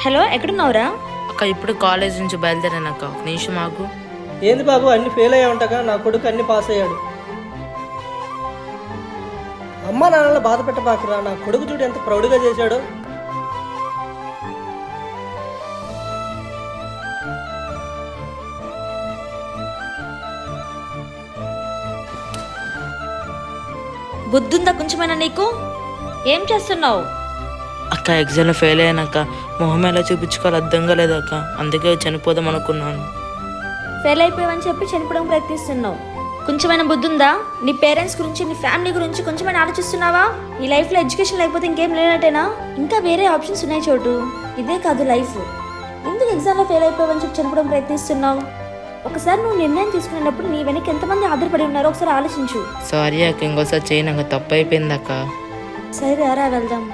Hello, ఎక్కడున్నావురా? అక్క ఇప్పుడు కాలేజ్ నుంచి బయలుదేరాను అక్క, ఒక నిమిషం ఆగు. ఏంది బాబు అన్ని ఫెయిల్ అయ్యా ఉంటాగా? నా కొడుకు అన్ని పాస్ అయ్యాడు. అమ్మ నాన్నలు బాధ పెట్టబాకురా, నా కొడుకు చూడు ఎంత ప్రౌడ్గా చేశాడు. బుద్ధుందా కొంచెమైనా నీకు? ఏం చేస్తున్నావు? అక్క ఎగ్జామ్లో ఫెయిల్ అయ్యానక్క, మొహం ఎలా చూపించుకోవాలి అర్థం కాలేదక్క, అందుకే చనిపోదాం అనుకున్నాను. ఫెయిల్ అయిపోయావని చెప్పి చనిపోవడం ప్రయత్నిస్తున్నావు. కొంచెమైనా బుద్ధుందా? నీ పేరెంట్స్ గురించి, నీ ఫ్యామిలీ గురించి కొంచెమైనా ఆలోచిస్తున్నావా? నీ లైఫ్లో ఎడ్యుకేషన్ లేకపోతే ఇంకేం లేనట్టేనా? ఇంకా వేరే ఆప్షన్స్ ఉన్నాయి చోటు. ఇదే కాదు లైఫ్. ఎందుకు ఎగ్జామ్లో ఫెయిల్ అయిపోయావని చెప్పి చనిపోవడం ప్రయత్నిస్తున్నావు? ఒకసారి నువ్వు నిర్ణయం తీసుకునేటప్పుడు నీ వెనక ఎంతమంది ఆధారపడి ఉన్నారో ఒకసారి ఆలోచించు. సారీ అక్క, ఇంకోసారి చేయను అక్క, తప్పు అయిపోయింది అక్క. సరే రా వెళ్దాం.